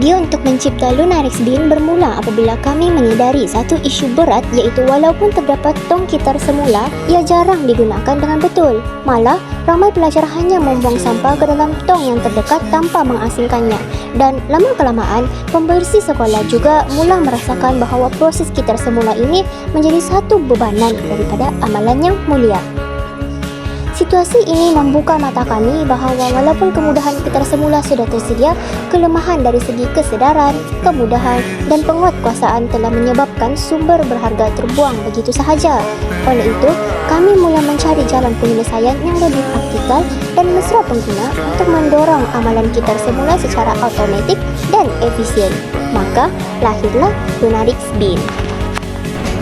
Idea untuk mencipta Lunarix Bin bermula apabila kami menyedari satu isu berat, iaitu walaupun terdapat tong gitar semula, ia jarang digunakan dengan betul. Malah, ramai pelajar hanya membuang sampah ke dalam tong yang terdekat tanpa mengasingkannya. Dan lama-kelamaan, pembersih sekolah juga mula merasakan bahawa proses gitar semula ini menjadi satu bebanan daripada amalan yang mulia. Situasi ini membuka mata kami bahawa walaupun kemudahan gitar semula sudah tersedia, kelemahan dari segi kesedaran, kemudahan dan penguatkuasaan telah menyebabkan sumber berharga terbuang begitu sahaja. Oleh itu, kami mula mencari jalan penyelesaian yang lebih praktikal dan mesra pengguna untuk mendorong amalan gitar semula secara automatik dan efisien. Maka, lahirlah Lunarix Bin.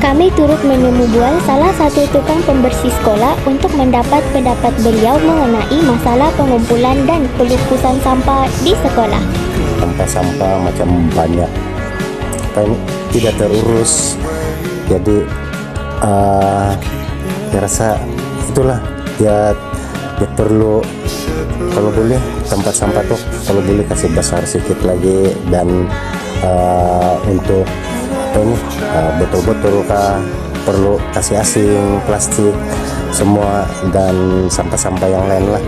Kami turut menemu bual salah satu tukang pembersih sekolah untuk mendapat pendapat beliau mengenai masalah pengumpulan dan pelupusan sampah di sekolah. Sampah-sampah macam banyak tidak terurus, jadi saya rasa itulah dia perlu, kalau boleh tempat sampah tuh kalau boleh kasih besar sedikit lagi, dan untuk botol-botol perlu kasih asing, plastik semua, dan sampah-sampah yang lain lah.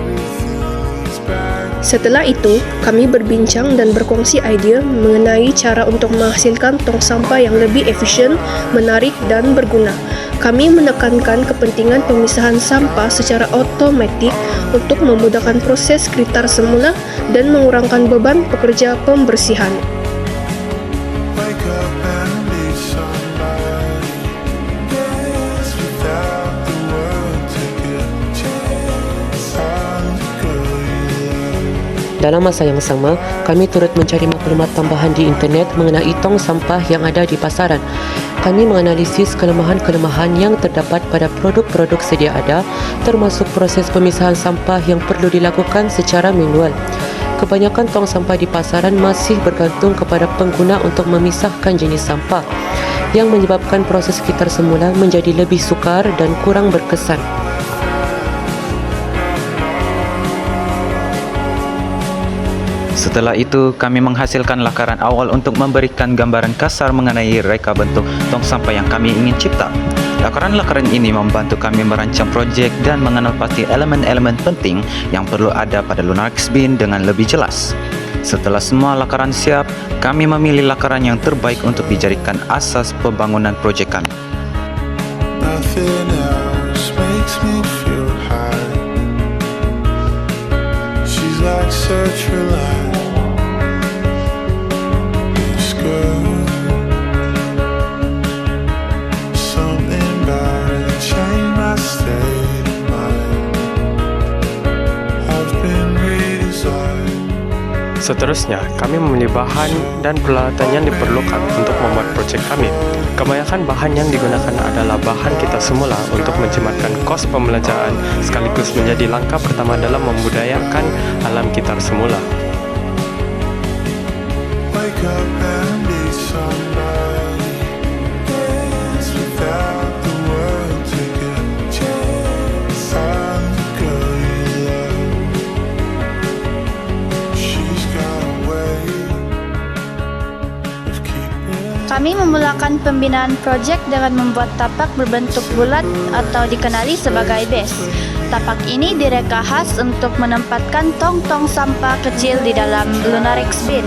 Setelah itu, kami berbincang dan berkongsi idea mengenai cara untuk menghasilkan tong sampah yang lebih efisien, menarik dan berguna. Kami menekankan kepentingan pemisahan sampah secara otomatik untuk memudahkan proses gitar semula dan mengurangkan beban pekerja pembersihan. Dalam masa yang sama, kami turut mencari maklumat tambahan di internet mengenai tong sampah yang ada di pasaran. Kami menganalisis kelemahan-kelemahan yang terdapat pada produk-produk sedia ada, termasuk proses pemisahan sampah yang perlu dilakukan secara manual. Kebanyakan tong sampah di pasaran masih bergantung kepada pengguna untuk memisahkan jenis sampah, yang menyebabkan proses gitar semula menjadi lebih sukar dan kurang berkesan. Setelah itu, kami menghasilkan lakaran awal untuk memberikan gambaran kasar mengenai reka bentuk tong sampah yang kami ingin cipta. Lakaran-lakaran ini membantu kami merancang projek dan mengenal pasti elemen-elemen penting yang perlu ada pada Lunarix Bin dengan lebih jelas. Setelah semua lakaran siap, kami memilih lakaran yang terbaik untuk dijadikan asas pembangunan projek kami. Seterusnya, kami memilih bahan dan peralatan yang diperlukan untuk membuat projek kami. Kebanyakan bahan yang digunakan adalah bahan gitar semula untuk menjimatkan kos pembelanjaan sekaligus menjadi langkah pertama dalam membudayakan alam gitar semula. Kami memulakan pembinaan projek dengan membuat tapak berbentuk bulat atau dikenali sebagai base. Tapak ini direka khas untuk menempatkan tong-tong sampah kecil di dalam Lunarix Bin.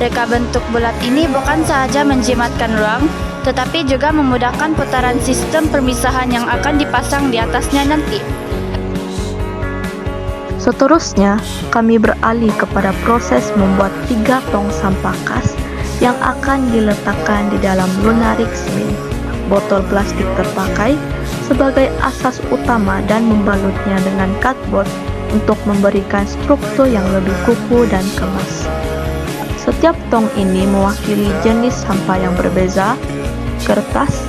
Reka bentuk bulat ini bukan sahaja menjimatkan ruang, tetapi juga memudahkan putaran sistem pemisahan yang akan dipasang di atasnya nanti. Seterusnya, kami beralih kepada proses membuat 3 tong sampah khas yang akan diletakkan di dalam Lunarix Bin. Botol plastik terpakai sebagai asas utama dan membalutnya dengan cardboard untuk memberikan struktur yang lebih kukuh dan kemas. Setiap tong ini mewakili jenis sampah yang berbeza: kertas,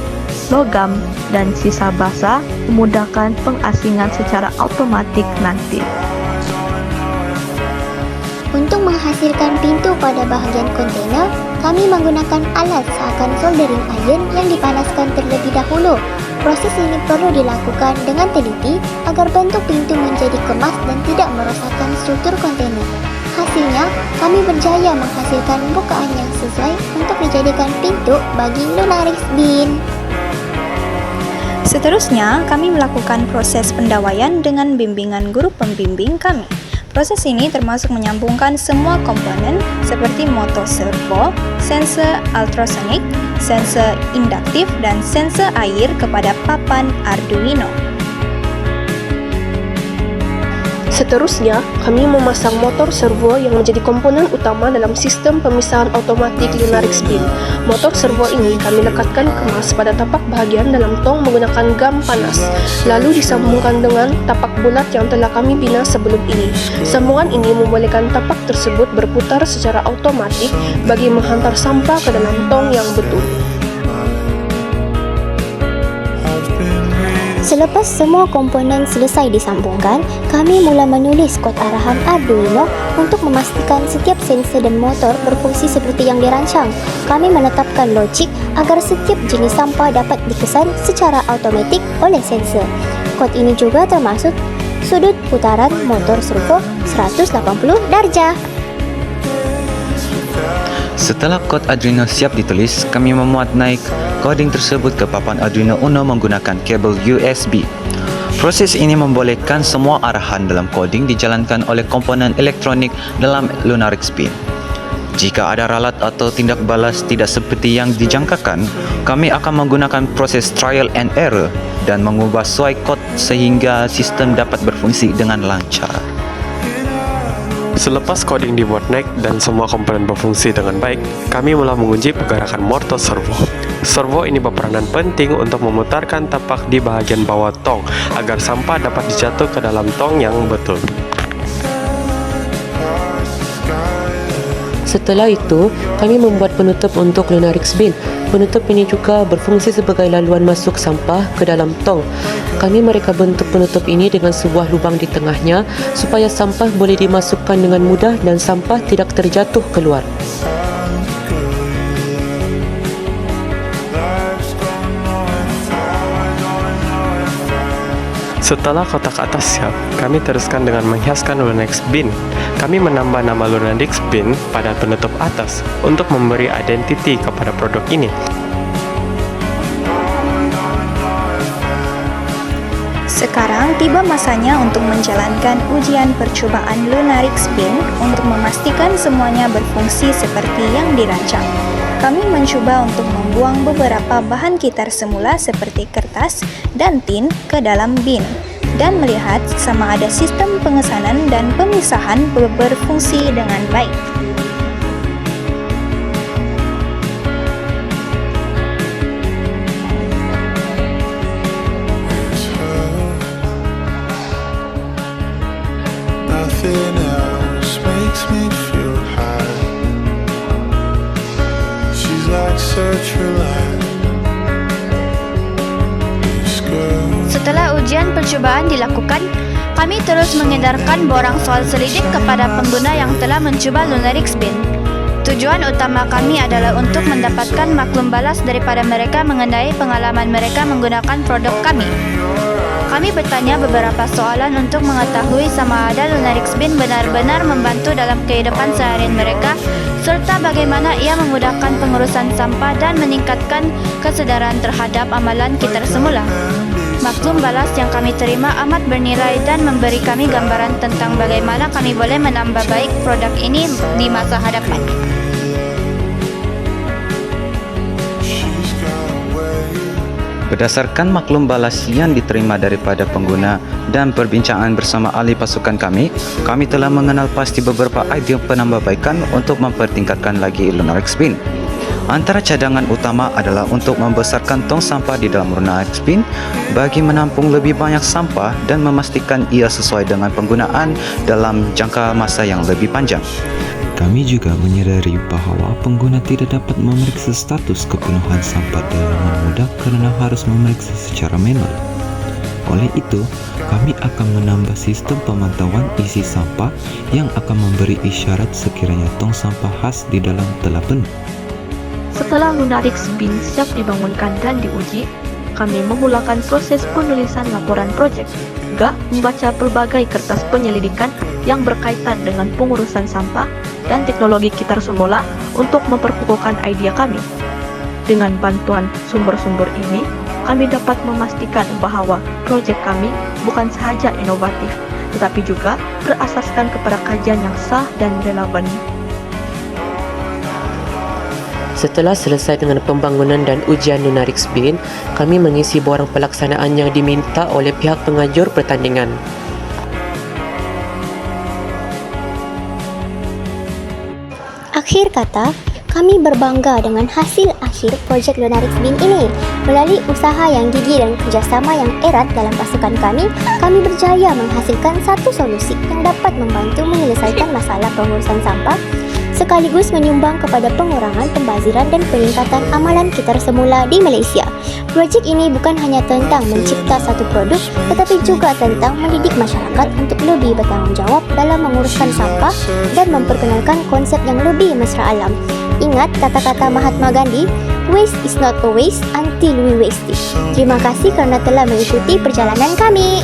logam, dan sisa basah, memudahkan pengasingan secara otomatik nanti. Untuk menghasilkan pintu pada bahagian kontainer, kami menggunakan alat seakan soldering iron yang dipanaskan terlebih dahulu. Proses ini perlu dilakukan dengan teliti agar bentuk pintu menjadi kemas dan tidak merosakkan struktur kontainer. Hasilnya, kami berjaya menghasilkan bukaan yang sesuai untuk dijadikan pintu bagi Lunarix Bin. Seterusnya, kami melakukan proses pendawaian dengan bimbingan guru pembimbing kami. Proses ini termasuk menyambungkan semua komponen seperti motor servo, sensor ultrasonik, sensor induktif, dan sensor air kepada papan Arduino. Seterusnya, kami memasang motor servo yang menjadi komponen utama dalam sistem pemisahan otomatik Lunarix Bin. Motor servo ini kami lekatkan kemas pada tapak bahagian dalam tong menggunakan gam panas, lalu disambungkan dengan tapak bulat yang telah kami bina sebelum ini. Sambungan ini membolehkan tapak tersebut berputar secara otomatik bagi menghantar sampah ke dalam tong yang betul. Selepas semua komponen selesai disambungkan, kami mula menulis kod arahan Arduino untuk memastikan setiap sensor dan motor berfungsi seperti yang dirancang. Kami menetapkan logik agar setiap jenis sampah dapat dikesan secara automatik oleh sensor. Kod ini juga termasuk sudut putaran motor servo 180 darjah. Setelah kod Arduino siap ditulis, kami memuat naik coding tersebut ke papan Arduino Uno menggunakan kabel USB. Proses ini membolehkan semua arahan dalam coding dijalankan oleh komponen elektronik dalam Lunarix Bin. Jika ada ralat atau tindak balas tidak seperti yang dijangkakan, kami akan menggunakan proses trial and error dan mengubah suai kod sehingga sistem dapat berfungsi dengan lancar. Selepas coding dibuat naik dan semua komponen berfungsi dengan baik, kami mulai menguji pergerakan motor servo. Servo ini berperanan penting untuk memutarkan tapak di bahagian bawah tong agar sampah dapat dijatuh ke dalam tong yang betul. Setelah itu, kami membuat penutup untuk Lunarix Bin. Penutup ini juga berfungsi sebagai laluan masuk sampah ke dalam tong. Kami mereka bentuk penutup ini dengan sebuah lubang di tengahnya supaya sampah boleh dimasukkan dengan mudah dan sampah tidak terjatuh keluar. Setelah kotak atas siap, kami teruskan dengan menghiaskan Lunarix Bin. Kami menambah nama Lunarix Bin pada penutup atas untuk memberi identiti kepada produk ini. Sekarang tiba masanya untuk menjalankan ujian percobaan Lunarix Bin untuk memastikan semuanya berfungsi seperti yang dirancang. Kami mencoba untuk membuang beberapa bahan kitar semula seperti kertas dan tin ke dalam bin dan melihat sama ada sistem pengesanan dan pemisahan berfungsi dengan baik. Nothing else makes me feel high. She's like sertraline. This girl. Setelah ujian percobaan dilakukan, kami terus mengedarkan borang soal selidik kepada pengguna yang telah mencoba Lunarix Bin. Tujuan utama kami adalah untuk mendapatkan maklum balas daripada mereka mengenai pengalaman mereka menggunakan produk kami. Kami bertanya beberapa soalan untuk mengetahui sama ada Lunarix Bin benar-benar membantu dalam kehidupan seharian mereka serta bagaimana ia memudahkan pengurusan sampah dan meningkatkan kesedaran terhadap amalan kitar semula. Maklum balas yang kami terima amat bernilai dan memberi kami gambaran tentang bagaimana kami boleh menambah baik produk ini di masa hadapan. Berdasarkan maklum balas yang diterima daripada pengguna dan perbincangan bersama ahli pasukan kami telah mengenal pasti beberapa idea penambahbaikan untuk mempertingkatkan lagi Lunarix Bin. Antara cadangan utama adalah untuk membesarkan tong sampah di dalam Lunarix Bin bagi menampung lebih banyak sampah dan memastikan ia sesuai dengan penggunaan dalam jangka masa yang lebih panjang. Kami juga menyadari bahawa pengguna tidak dapat memeriksa status kepenuhan sampah dengan mudah kerana harus memeriksa secara manual. Oleh itu, kami akan menambah sistem pemantauan isi sampah yang akan memberi isyarat sekiranya tong sampah khas di dalam telah penuh. Setelah Lunarix Bin siap dibangunkan dan diuji, kami memulakan proses penulisan laporan projek, juga membaca pelbagai kertas penyelidikan yang berkaitan dengan pengurusan sampah dan teknologi kitar semula untuk memperkukuhkan idea kami. Dengan bantuan sumber-sumber ini, kami dapat memastikan bahwa proyek kami bukan sahaja inovatif, tetapi juga berasaskan kepada kajian yang sah dan relevan. Setelah selesai dengan pembangunan dan ujian Lunarix Bin, kami mengisi borang pelaksanaan yang diminta oleh pihak pengajur pertandingan. Akhir kata, kami berbangga dengan hasil akhir projek Lunarix Bin ini. Melalui usaha yang gigih dan kerjasama yang erat dalam pasukan kami berjaya menghasilkan satu solusi yang dapat membantu menyelesaikan masalah pengurusan sampah sekaligus menyumbang kepada pengurangan pembaziran dan peningkatan amalan kitar semula di Malaysia. Projek ini bukan hanya tentang mencipta satu produk, tetapi juga tentang mendidik masyarakat untuk lebih bertanggungjawab dalam menguruskan sampah dan memperkenalkan konsep yang lebih mesra alam. Ingat kata-kata Mahatma Gandhi, waste is not a waste until we waste it. Terima kasih kerana telah mengikuti perjalanan kami.